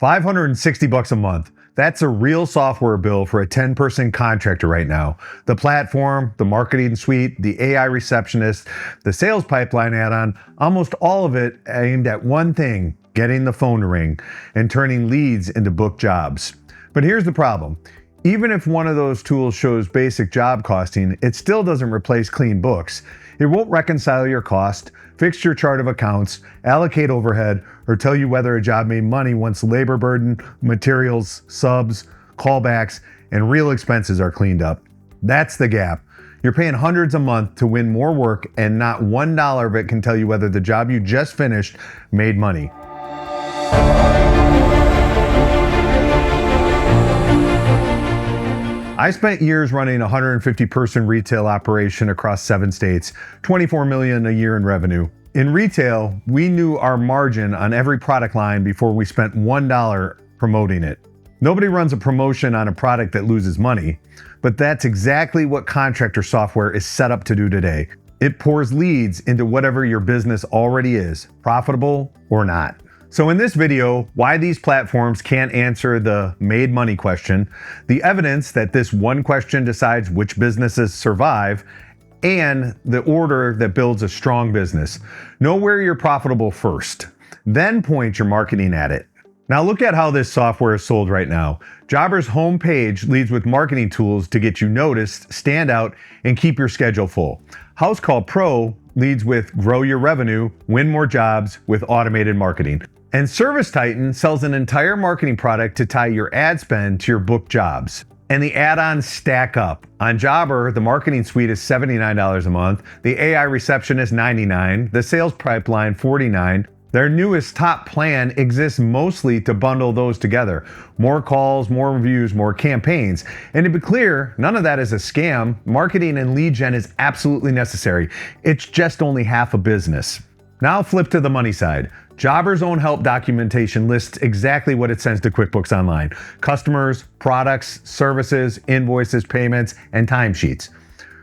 $560 a month. That's a real software bill for a 10-person contractor right now. The platform, the marketing suite, the AI receptionist, the sales pipeline add-on, almost all of it aimed at one thing, getting the phone to ring and turning leads into booked jobs. But here's the problem. Even if one of those tools shows basic job costing, it still doesn't replace clean books. It won't reconcile your cost, fix your chart of accounts, allocate overhead, or tell you whether a job made money once labor burden, materials, subs, callbacks, and real expenses are cleaned up. That's the gap. You're paying hundreds a month to win more work, and not $1 of it can tell you whether the job you just finished made money. I spent years running a 150-person retail operation across 7 states, $24 million a year in revenue. In retail, we knew our margin on every product line before we spent $1 promoting it. Nobody runs a promotion on a product that loses money, but that's exactly what Contractor software is set up to do today. It pours leads into whatever your business already is, profitable or not. So in this video, why these platforms can't answer the made money question, the evidence that this one question decides which businesses survive, and the order that builds a strong business. Know where you're profitable first, then point your marketing at it. Now look at how this software is sold right now. Jobber's homepage leads with marketing tools to get you noticed, stand out, and keep your schedule full. House Call Pro leads with grow your revenue, win more jobs with automated marketing. And Service Titan sells an entire marketing product to tie your ad spend to your booked jobs. And the add-ons stack up. On Jobber, the marketing suite is $79 a month, the AI receptionist $99, the sales pipeline $49. Their newest top plan exists mostly to bundle those together. More calls, more reviews, more campaigns. And to be clear, none of that is a scam. Marketing and lead gen is absolutely necessary. It's just only half a business. Now flip to the money side. Jobber's own help documentation lists exactly what it sends to QuickBooks Online: customers, products, services, invoices, payments, and timesheets.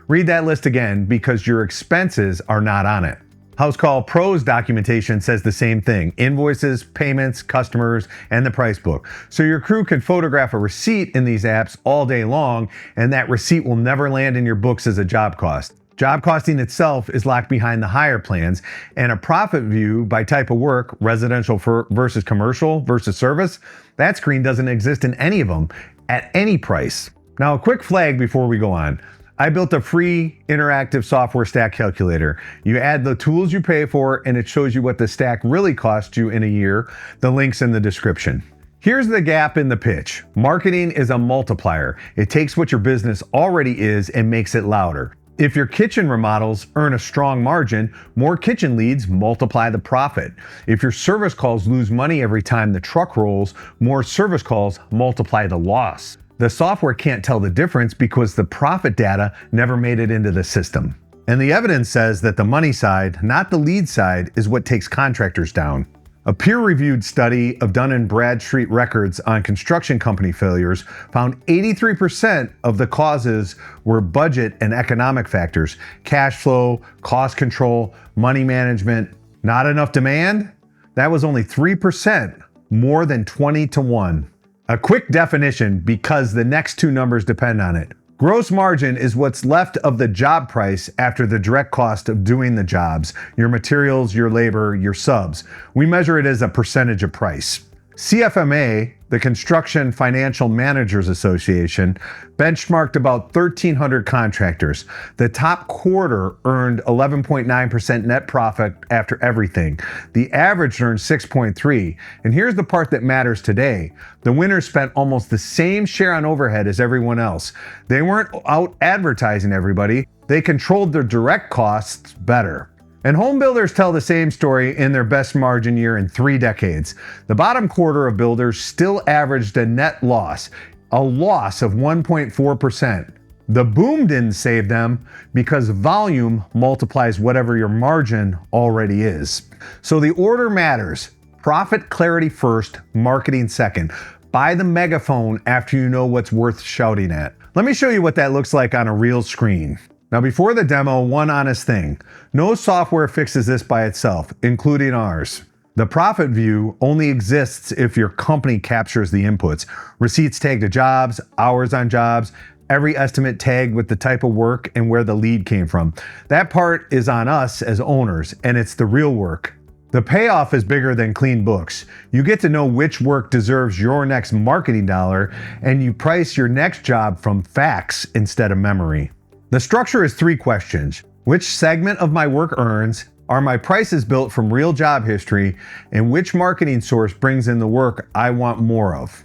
Read that list again because your expenses are not on it. House Call Pro's documentation says the same thing: invoices, payments, customers, and the price book. So your crew can photograph a receipt in these apps all day long, and that receipt will never land in your books as a job cost. Job costing itself is locked behind the higher plans, and a profit view by type of work, residential versus commercial versus service, that screen doesn't exist in any of them at any price. Now, a quick flag before we go on. I built a free interactive software stack calculator. You add the tools you pay for, and it shows you what the stack really cost you in a year. The link's in the description. Here's the gap in the pitch. Marketing is a multiplier. It takes what your business already is and makes it louder. If your kitchen remodels earn a strong margin, more kitchen leads multiply the profit. If your service calls lose money every time the truck rolls, more service calls multiply the loss. The software can't tell the difference because the profit data never made it into the system. And the evidence says that the money side, not the lead side, is what takes contractors down. A peer-reviewed study of Dun & Bradstreet records on construction company failures found 83% of the causes were budget and economic factors: cash flow, cost control, money management. Not enough demand? That was only 3%, more than 20 to 1. A quick definition, because the next two numbers depend on it. Gross margin is what's left of the job price after the direct cost of doing the jobs, your materials, your labor, your subs. We measure it as a percentage of price. CFMA, the Construction Financial Managers Association, benchmarked about 1,300 contractors. The top quarter earned 11.9% net profit after everything. The average earned 6.3%. And here's the part that matters today. The winners spent almost the same share on overhead as everyone else. They weren't out advertising everybody. They controlled their direct costs better. And home builders tell the same story in their best margin year in 3 decades. The bottom quarter of builders still averaged a net loss, a loss of 1.4%. The boom didn't save them because volume multiplies whatever your margin already is. So the order matters. Profit clarity first, marketing second. Buy the megaphone after you know what's worth shouting at. Let me show you what that looks like on a real screen. Now, before the demo, one honest thing. No software fixes this by itself, including ours. The profit view only exists if your company captures the inputs. Receipts tagged to jobs, hours on jobs, every estimate tagged with the type of work and where the lead came from. That part is on us as owners, and it's the real work. The payoff is bigger than clean books. You get to know which work deserves your next marketing dollar, and you price your next job from facts instead of memory. The structure is 3 questions. Which segment of my work earns? Are my prices built from real job history? And which marketing source brings in the work I want more of?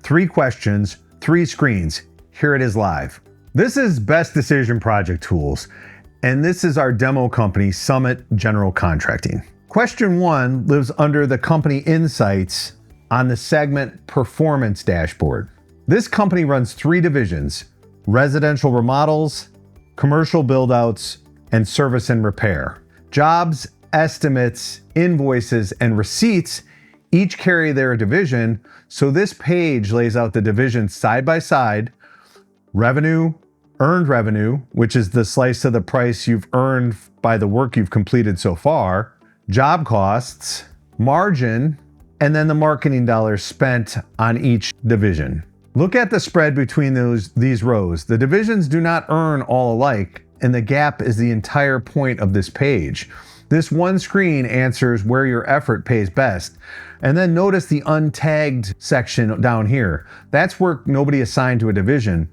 3 questions, 3 screens. Here it is live. This is Best Decision Project Tools, and this is our demo company, Summit General Contracting. Question 1 lives under the company insights on the segment performance dashboard. This company runs 3 divisions: residential remodels, commercial buildouts, and service and repair. Jobs, estimates, invoices, and receipts each carry their division, so this page lays out the divisions side by side: revenue, earned revenue, which is the slice of the price you've earned by the work you've completed so far, job costs, margin, and then the marketing dollars spent on each division. Look at the spread between these rows. The divisions do not earn all alike, and the gap is the entire point of this page. This one screen answers where your effort pays best. And then notice the untagged section down here. That's work nobody assigned to a division.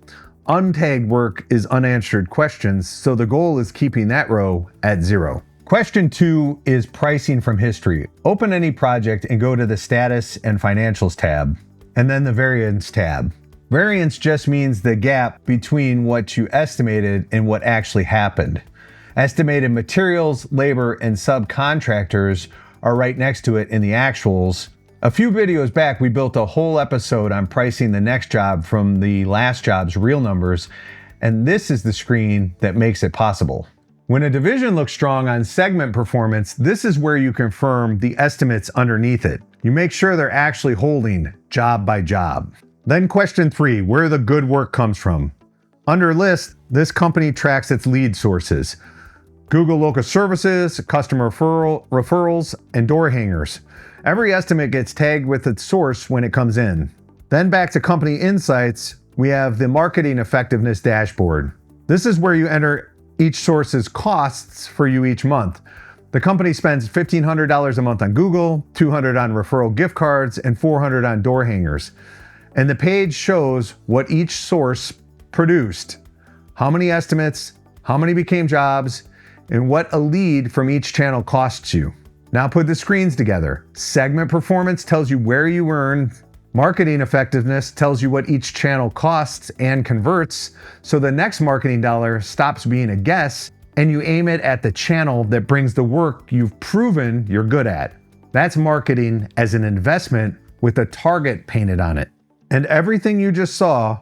Untagged work is unanswered questions, so the goal is keeping that row at 0. Question 2 is pricing from history. Open any project and go to the Status and Financials tab, and then the Variance tab. Variance just means the gap between what you estimated and what actually happened. Estimated materials, labor, and subcontractors are right next to it in the actuals. A few videos back, we built a whole episode on pricing the next job from the last job's real numbers, and this is the screen that makes it possible. When a division looks strong on segment performance, this is where you confirm the estimates underneath it. You make sure they're actually holding job by job. Then question 3, where the good work comes from. Under list, this company tracks its lead sources: Google Local Services, customer referrals, and door hangers. Every estimate gets tagged with its source when it comes in. Then back to company insights, we have the marketing effectiveness dashboard. This is where you enter each source's costs for you each month. The company spends $1,500 a month on Google, $200 on referral gift cards, and $400 on door hangers. And the page shows what each source produced, how many estimates, how many became jobs, and what a lead from each channel costs you. Now put the screens together. Segment performance tells you where you earn. Marketing effectiveness tells you what each channel costs and converts, so the next marketing dollar stops being a guess and you aim it at the channel that brings the work you've proven you're good at. That's marketing as an investment with a target painted on it. And everything you just saw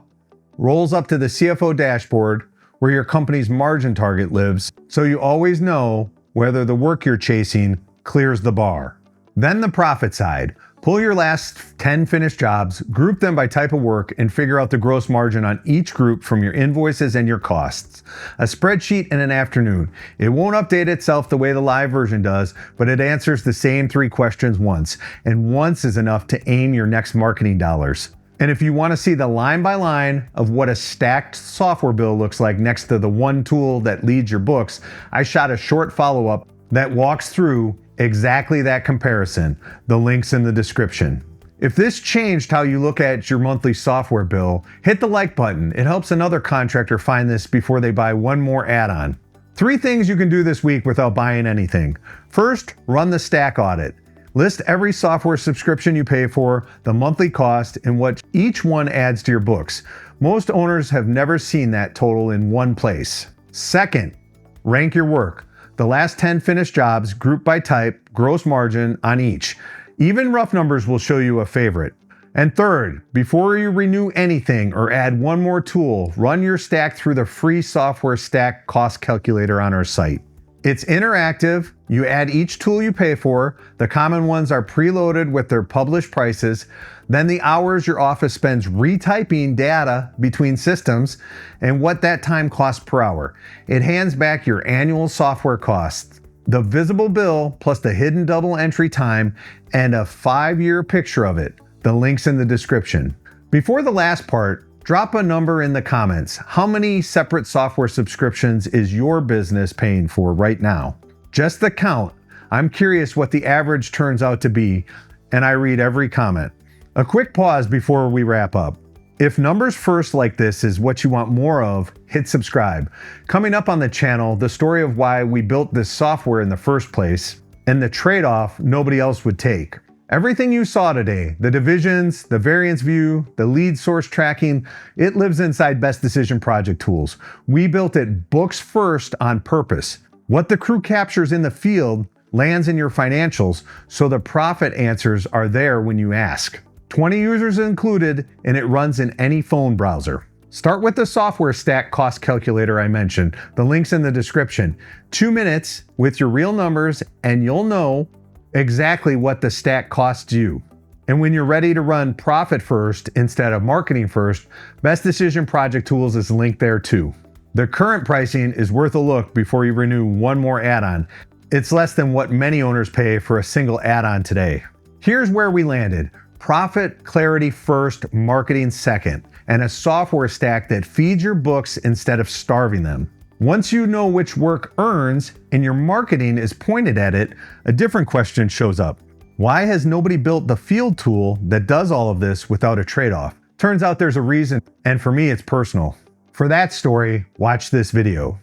rolls up to the CFO dashboard where your company's margin target lives, so you always know whether the work you're chasing clears the bar. Then the profit side. Pull your last 10 finished jobs, group them by type of work, and figure out the gross margin on each group from your invoices and your costs. A spreadsheet in an afternoon. It won't update itself the way the live version does, but it answers the same 3 questions once, and once is enough to aim your next marketing dollars. And if you want to see the line by line of what a stacked software bill looks like next to the one tool that leads your books, I shot a short follow-up that walks through exactly that comparison. The link's in the description. If this changed how you look at your monthly software bill, hit the like button. It helps another contractor find this before they buy one more add-on. 3 things you can do this week without buying anything. First, run the stack audit. List every software subscription you pay for, the monthly cost, and what each one adds to your books. Most owners have never seen that total in one place. Second, rank your work. The last 10 finished jobs, group by type, gross margin on each. Even rough numbers will show you a favorite. And third, before you renew anything or add one more tool, run your stack through the free software stack cost calculator on our site. It's interactive. You add each tool you pay for. The common ones are preloaded with their published prices. Then the hours your office spends retyping data between systems and what that time costs per hour. It hands back your annual software costs. the visible bill plus the hidden double entry time, and a 5-year picture of it. The link's in the description. Before the last part, drop a number in the comments. How many separate software subscriptions is your business paying for right now? Just the count. I'm curious what the average turns out to be, and I read every comment. A quick pause before we wrap up. If numbers first like this is what you want more of, hit subscribe. Coming up on the channel, the story of why we built this software in the first place, and the trade-off nobody else would take. Everything you saw today, the divisions, the variance view, the lead source tracking, it lives inside Best Decision Project Tools. We built it books first on purpose. What the crew captures in the field lands in your financials, so the profit answers are there when you ask. 20 users included, and it runs in any phone browser. Start with the software stack cost calculator I mentioned. The link's in the description. 2 minutes with your real numbers, and you'll know exactly what the stack costs you. And when you're ready to run profit first instead of marketing first, Best Decision Project Tools is linked there too. The current pricing is worth a look before you renew one more add-on. It's less than what many owners pay for a single add-on today. Here's where we landed. Profit clarity first, marketing second, and a software stack that feeds your books instead of starving them. Once you know which work earns and your marketing is pointed at it, a different question shows up. Why has nobody built the field tool that does all of this without a trade-off? Turns out there's a reason, and for me it's personal. For that story, watch this video.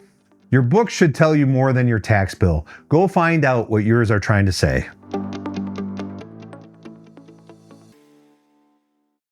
Your book should tell you more than your tax bill. Go find out what yours are trying to say.